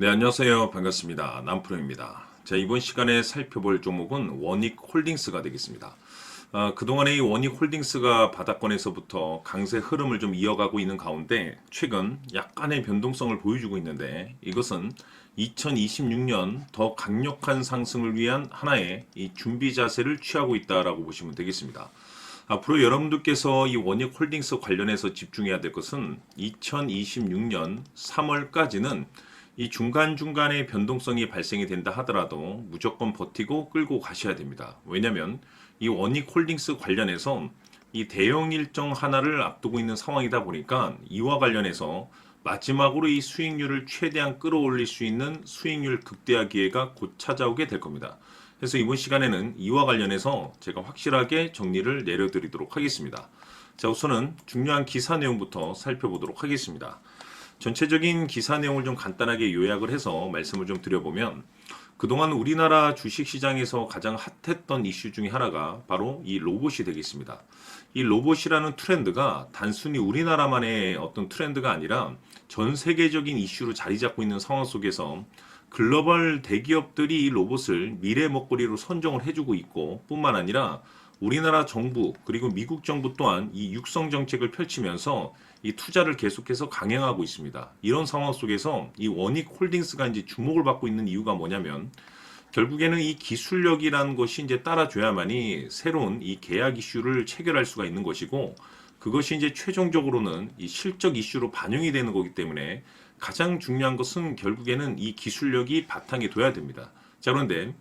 네, 안녕하세요. 반갑습니다. 남프로입니다. 자, 이번 시간에 살펴볼 종목은 원익홀딩스가 되겠습니다. 그동안에 이 원익홀딩스가 바닥권에서부터 강세 흐름을 좀 이어가고 있는 가운데 최근 약간의 변동성을 보여주고 있는데 이것은 2026년 더 강력한 상승을 위한 하나의 이 준비 자세를 취하고 있다라고 보시면 되겠습니다. 앞으로 여러분들께서 이 원익홀딩스 관련해서 집중해야 될 것은 2026년 3월까지는 이 중간중간에 변동성이 발생이 된다 하더라도 무조건 버티고 끌고 가셔야 됩니다. 왜냐하면 이 원익홀딩스 관련해서 이 대형 일정 하나를 앞두고 있는 상황이다 보니까 이와 관련해서 마지막으로 이 수익률을 최대한 끌어올릴 수 있는 수익률 극대화 기회가 곧 찾아오게 될 겁니다. 그래서 이번 시간에는 이와 관련해서 제가 확실하게 정리를 내려드리도록 하겠습니다. 자, 우선은 중요한 기사 내용부터 살펴보도록 하겠습니다. 전체적인 기사 내용을 좀 간단하게 요약을 해서 말씀을 좀 드려보면 그동안 우리나라 주식시장에서 가장 핫했던 이슈 중에 하나가 바로 이 로봇이 되겠습니다. 이 로봇이라는 트렌드가 단순히 우리나라만의 어떤 트렌드가 아니라 전 세계적인 이슈로 자리 잡고 있는 상황 속에서 글로벌 대기업들이 이 로봇을 미래 먹거리로 선정을 해주고 있고 뿐만 아니라 우리나라 정부 그리고 미국 정부 또한 이 육성 정책을 펼치면서 이 투자를 계속해서 강행하고 있습니다. 이런 상황 속에서 이 원익홀딩스가 이제 주목을 받고 있는 이유가 뭐냐면 결국에는 이 기술력이라는 것이 이제 따라줘야만이 새로운 이 계약 이슈를 체결할 수가 있는 것이고 그것이 이제 최종적으로는 이 실적 이슈로 반영이 되는 거기 때문에 가장 중요한 것은 결국에는 이 기술력이 바탕에 둬야 됩니다. 자, 그런데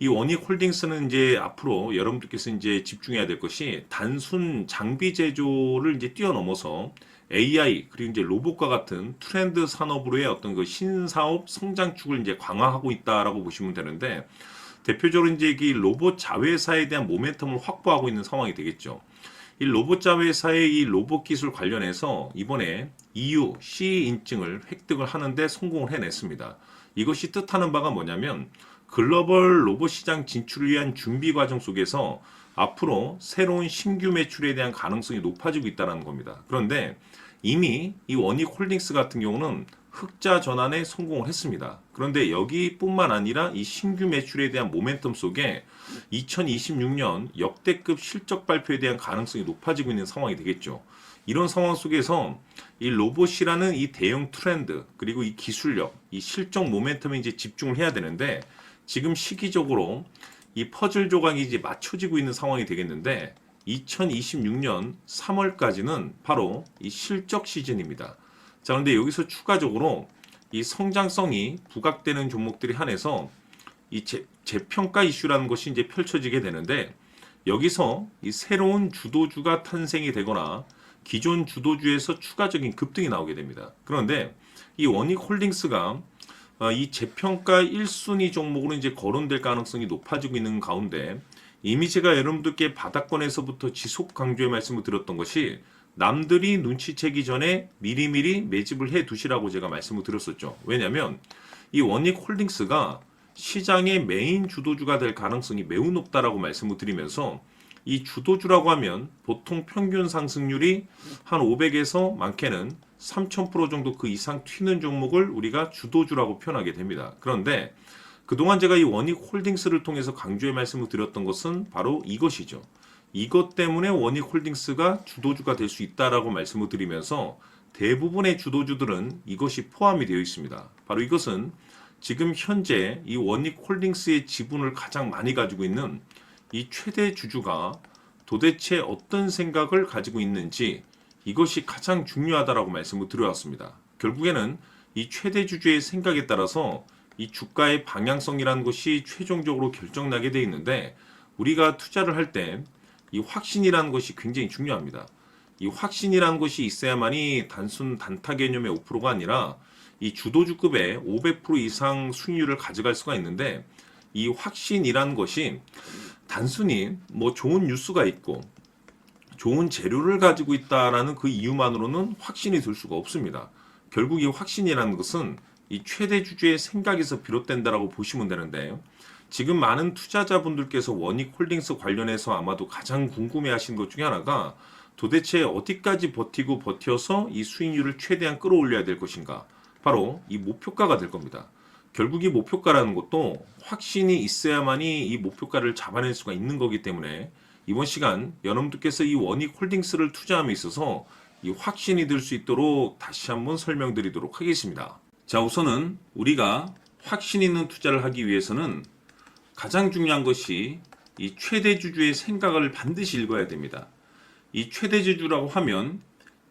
이 원익홀딩스는 이제 앞으로 여러분들께서 이제 집중해야 될 것이 단순 장비 제조를 이제 뛰어넘어서 AI 그리고 이제 로봇과 같은 트렌드 산업으로의 어떤 그 신사업 성장축을 이제 강화하고 있다라고 보시면 되는데 대표적으로 이제 이 로봇 자회사에 대한 모멘텀을 확보하고 있는 상황이 되겠죠. 이 로봇 자회사의 이 로봇 기술 관련해서 이번에 EU CE 인증을 획득을 하는데 성공을 해냈습니다. 이것이 뜻하는 바가 뭐냐면 글로벌 로봇 시장 진출을 위한 준비 과정 속에서 앞으로 새로운 신규 매출에 대한 가능성이 높아지고 있다는 겁니다. 그런데 이미 이 원익홀딩스 같은 경우는 흑자 전환에 성공을 했습니다. 그런데 여기뿐만 아니라 이 신규 매출에 대한 모멘텀 속에 2026년 역대급 실적 발표에 대한 가능성이 높아지고 있는 상황이 되겠죠. 이런 상황 속에서 이 로봇이라는 이 대형 트렌드 그리고 이 기술력, 이 실적 모멘텀에 이제 집중을 해야 되는데 지금 시기적으로 이 퍼즐 조각이 이제 맞춰지고 있는 상황이 되겠는데 2026년 3월까지는 바로 이 실적 시즌입니다. 자, 그런데 여기서 추가적으로 이 성장성이 부각되는 종목들이 한해서 이 재평가 이슈라는 것이 이제 펼쳐지게 되는데 여기서 이 새로운 주도주가 탄생이 되거나 기존 주도주에서 추가적인 급등이 나오게 됩니다. 그런데 이 원익홀딩스가 이 재평가 1순위 종목으로 이제 거론될 가능성이 높아지고 있는 가운데 이미 제가 여러분들께 바닥권에서부터 지속 강조의 말씀을 드렸던 것이 남들이 눈치채기 전에 미리미리 매집을 해 두시라고 제가 말씀을 드렸었죠. 왜냐하면 이 원익홀딩스가 시장의 메인 주도주가 될 가능성이 매우 높다라고 말씀을 드리면서 이 주도주라고 하면 보통 평균 상승률이 한 500에서 많게는 3000% 정도 그 이상 튀는 종목을 우리가 주도주라고 표현하게 됩니다. 그런데 그동안 제가 이 원익홀딩스를 통해서 강조의 말씀을 드렸던 것은 바로 이것이죠. 이것 때문에 원익홀딩스가 주도주가 될 수 있다라고 말씀을 드리면서 대부분의 주도주들은 이것이 포함이 되어 있습니다. 바로 이것은 지금 현재 이 원익홀딩스의 지분을 가장 많이 가지고 있는 이 최대 주주가 도대체 어떤 생각을 가지고 있는지 이것이 가장 중요하다라고 말씀을 드려왔습니다. 결국에는 이 최대 주주의 생각에 따라서 이 주가의 방향성이라는 것이 최종적으로 결정나게 돼 있는데 우리가 투자를 할 때 이 확신이라는 것이 굉장히 중요합니다. 이 확신이라는 것이 있어야만이 단순 단타 개념의 5%가 아니라 이 주도주급의 500% 이상 수익률을 가져갈 수가 있는데 이 확신이라는 것이 단순히 뭐 좋은 뉴스가 있고 좋은 재료를 가지고 있다라는 그 이유만으로는 확신이 들 수가 없습니다. 결국 이 확신이라는 것은 이 최대 주주의 생각에서 비롯된다라고 보시면 되는데 지금 많은 투자자분들께서 원익홀딩스 관련해서 아마도 가장 궁금해하시는 것 중에 하나가 도대체 어디까지 버티고 버텨서 이 수익률을 최대한 끌어올려야 될 것인가? 바로 이 목표가가 될 겁니다. 결국 이 목표가라는 것도 확신이 있어야만이 이 목표가를 잡아낼 수가 있는 거기 때문에 이번 시간 여러분들께서 이 원익홀딩스를 투자함에 있어서 이 확신이 들 수 있도록 다시 한번 설명드리도록 하겠습니다. 자, 우선은 우리가 확신 있는 투자를 하기 위해서는 가장 중요한 것이 이 최대주주의 생각을 반드시 읽어야 됩니다. 이 최대주주라고 하면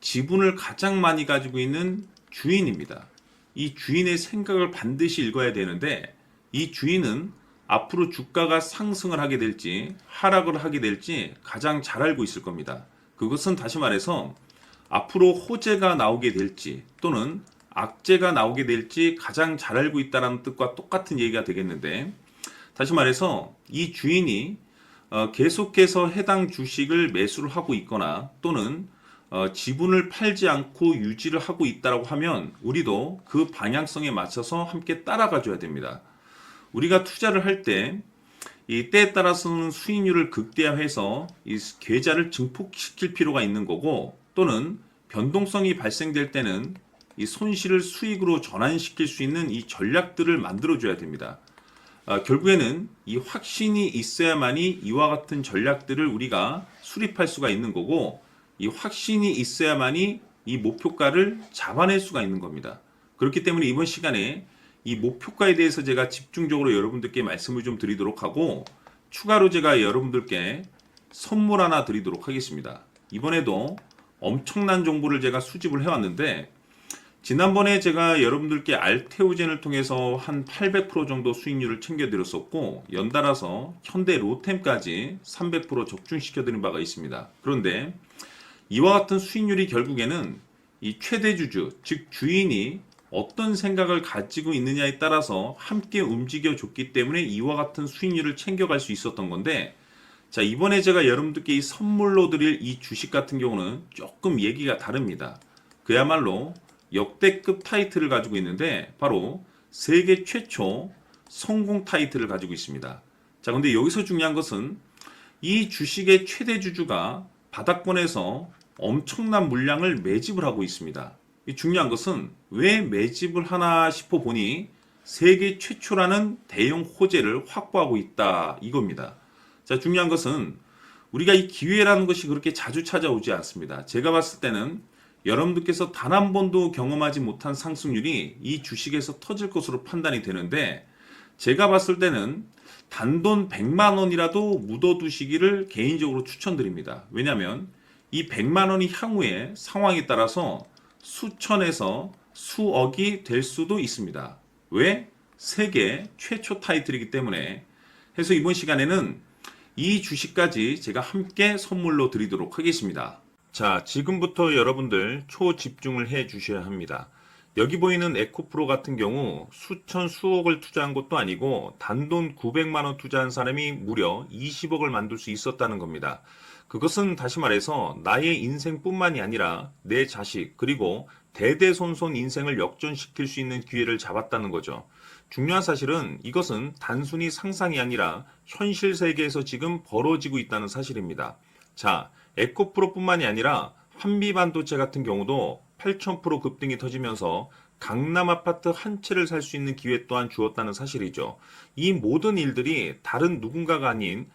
지분을 가장 많이 가지고 있는 주인입니다. 이 주인의 생각을 반드시 읽어야 되는데 이 주인은 앞으로 주가가 상승을 하게 될지 하락을 하게 될지 가장 잘 알고 있을 겁니다. 그것은 다시 말해서 앞으로 호재가 나오게 될지 또는 악재가 나오게 될지 가장 잘 알고 있다는 뜻과 똑같은 얘기가 되겠는데, 다시 말해서 이 주인이 계속해서 해당 주식을 매수를 하고 있거나 또는 지분을 팔지 않고 유지를 하고 있다고 하면 우리도 그 방향성에 맞춰서 함께 따라가 줘야 됩니다. 우리가 투자를 할 때 이 때에 따라서는 수익률을 극대화해서 이 계좌를 증폭시킬 필요가 있는 거고, 또는 변동성이 발생될 때는 이 손실을 수익으로 전환시킬 수 있는 이 전략들을 만들어 줘야 됩니다. 결국에는 이 확신이 있어야만이 이와 같은 전략들을 우리가 수립할 수가 있는 거고, 이 확신이 있어야만이 이 목표가를 잡아낼 수가 있는 겁니다. 그렇기 때문에 이번 시간에 이 목표가에 대해서 제가 집중적으로 여러분들께 말씀을 좀 드리도록 하고, 추가로 제가 여러분들께 선물 하나 드리도록 하겠습니다. 이번에도 엄청난 정보를 제가 수집을 해왔는데, 지난번에 제가 여러분들께 알테오젠을 통해서 한 800% 정도 수익률을 챙겨드렸었고, 연달아서 현대 로템까지 300% 적중시켜드린 바가 있습니다. 그런데 이와 같은 수익률이 결국에는 이 최대주주, 즉 주인이 어떤 생각을 가지고 있느냐에 따라서 함께 움직여 줬기 때문에 이와 같은 수익률을 챙겨갈 수 있었던 건데, 자, 이번에 제가 여러분들께 이 선물로 드릴 이 주식 같은 경우는 조금 얘기가 다릅니다. 그야말로 역대급 타이틀을 가지고 있는데 바로 세계 최초 성공 타이틀을 가지고 있습니다. 자, 근데 여기서 중요한 것은 이 주식의 최대주주가 바닥권에서 엄청난 물량을 매집을 하고 있습니다. 이 중요한 것은 왜 매집을 하나 싶어 보니 세계 최초라는 대형 호재를 확보하고 있다, 이겁니다. 자, 중요한 것은 우리가 이 기회라는 것이 그렇게 자주 찾아오지 않습니다. 제가 봤을 때는 여러분들께서 단 한 번도 경험하지 못한 상승률이 이 주식에서 터질 것으로 판단이 되는데, 제가 봤을 때는 단돈 100만 원이라도 묻어두시기를 개인적으로 추천드립니다. 왜냐하면 이 100만 원이 향후에 상황에 따라서 수천에서 수억이 될 수도 있습니다. 왜? 세계 최초 타이틀이기 때문에. 해서 이번 시간에는 이 주식까지 제가 함께 선물로 드리도록 하겠습니다. 자, 지금부터 여러분들 초집중을 해 주셔야 합니다. 여기 보이는 에코프로 같은 경우 수천 수억을 투자한 것도 아니고 단돈 900만 원 투자한 사람이 무려 20억을 만들 수 있었다는 겁니다. 그것은 다시 말해서 나의 인생뿐만이 아니라 내 자식 그리고 대대손손 인생을 역전시킬 수 있는 기회를 잡았다는 거죠. 중요한 사실은 이것은 단순히 상상이 아니라 현실 세계에서 지금 벌어지고 있다는 사실입니다. 자, 에코프로뿐만이 아니라 한미반도체 같은 경우도 8,000% 급등이 터지면서 강남 아파트 한 채를 살 수 있는 기회 또한 주었다는 사실이죠. 이 모든 일들이 다른 누군가가 아닌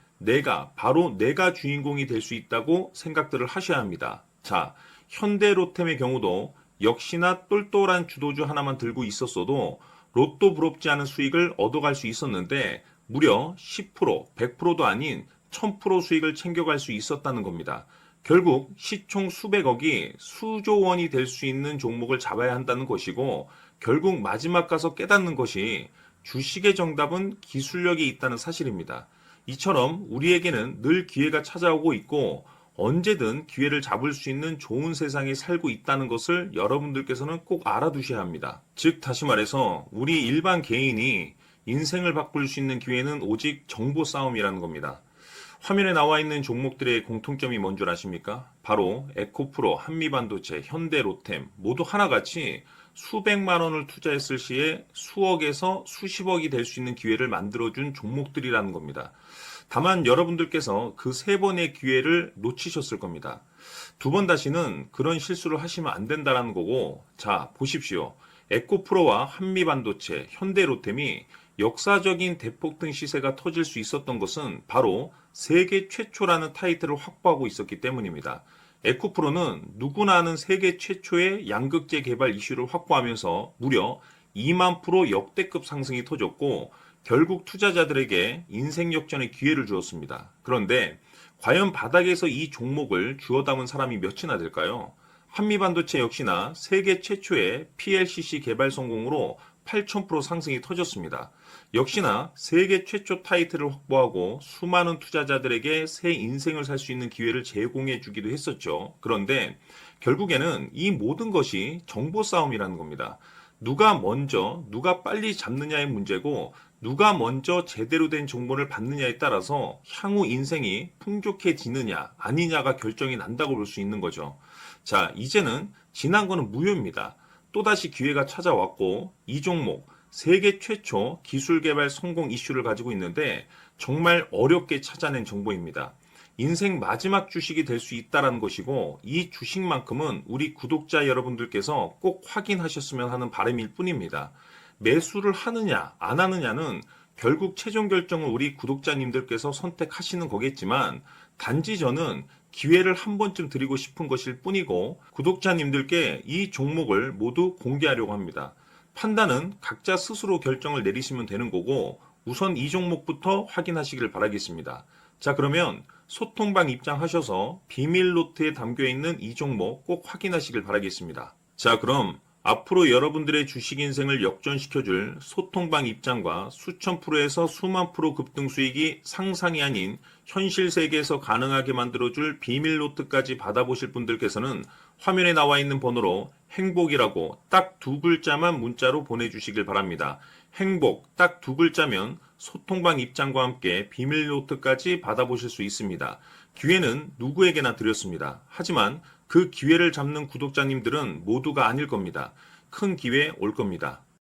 바로 내가 주인공이 될 수 있다고 생각들을 하셔야 합니다. 자, 현대로템의 경우도 역시나 똘똘한 주도주 하나만 들고 있었어도 로또 부럽지 않은 수익을 얻어갈 수 있었는데 무려 10%, 100%도 아닌 1000% 수익을 챙겨갈 수 있었다는 겁니다. 결국 시총 수백억이 수조 원이 될 수 있는 종목을 잡아야 한다는 것이고, 결국 마지막 가서 깨닫는 것이 주식의 정답은 기술력이 있다는 사실입니다. 이처럼 우리에게는 늘 기회가 찾아오고 있고 언제든 기회를 잡을 수 있는 좋은 세상에 살고 있다는 것을 여러분들께서는 꼭 알아두셔야 합니다. 즉 다시 말해서 우리 일반 개인이 인생을 바꿀 수 있는 기회는 오직 정보 싸움이라는 겁니다. 화면에 나와 있는 종목들의 공통점이 뭔 줄 아십니까? 바로 에코프로, 한미반도체, 현대로템 모두 하나같이 수백만 원을 투자했을 시에 수억에서 수십억이 될 수 있는 기회를 만들어준 종목들이라는 겁니다. 다만 여러분들께서 그 세 번의 기회를 놓치셨을 겁니다. 두 번 다시는 그런 실수를 하시면 안 된다는 거고, 자, 보십시오. 에코프로와 한미반도체, 현대로템이 역사적인 대폭등 시세가 터질 수 있었던 것은 바로 세계 최초라는 타이틀을 확보하고 있었기 때문입니다. 에코프로는 누구나 아는 세계 최초의 양극재 개발 이슈를 확보하면서 무려 2만 프로 역대급 상승이 터졌고 결국 투자자들에게 인생 역전의 기회를 주었습니다. 그런데 과연 바닥에서 이 종목을 주워 담은 사람이 몇이나 될까요? 한미반도체 역시나 세계 최초의 PLCC 개발 성공으로 8,000% 상승이 터졌습니다. 역시나 세계 최초 타이틀을 확보하고 수많은 투자자들에게 새 인생을 살 수 있는 기회를 제공해 주기도 했었죠. 그런데 결국에는 이 모든 것이 정보 싸움이라는 겁니다. 누가 먼저, 누가 빨리 잡느냐의 문제고 누가 먼저 제대로 된 정보를 받느냐에 따라서 향후 인생이 풍족해지느냐 아니냐가 결정이 난다고 볼 수 있는 거죠. 자, 이제는 지난 거는 무효입니다. 또다시 기회가 찾아왔고 이 종목 세계 최초 기술 개발 성공 이슈를 가지고 있는데 정말 어렵게 찾아낸 정보입니다. 인생 마지막 주식이 될 수 있다는 것이고 이 주식만큼은 우리 구독자 여러분들께서 꼭 확인하셨으면 하는 바람일 뿐입니다. 매수를 하느냐 안 하느냐는 결국 최종 결정을 우리 구독자님들께서 선택하시는 거겠지만 단지 저는 기회를 한 번쯤 드리고 싶은 것일 뿐이고 구독자님들께 이 종목을 모두 공개하려고 합니다. 판단은 각자 스스로 결정을 내리시면 되는 거고 우선 이 종목부터 확인하시길 바라겠습니다. 자, 그러면 소통방 입장하셔서 비밀 노트에 담겨 있는 이 종목 꼭 확인하시길 바라겠습니다. 자, 그럼 앞으로 여러분들의 주식 인생을 역전시켜줄 소통방 입장과 수천 프로에서 수만 프로 급등 수익이 상상이 아닌 현실 세계에서 가능하게 만들어줄 비밀 노트까지 받아보실 분들께서는 화면에 나와 있는 번호로 행복이라고 딱 두 글자만 문자로 보내주시길 바랍니다. 행복 딱 두 글자면 소통방 입장과 함께 비밀 노트까지 받아보실 수 있습니다. 기회는 누구에게나 드렸습니다. 하지만 그 기회를 잡는 구독자님들은 모두가 아닐 겁니다. 큰 기회 올 겁니다.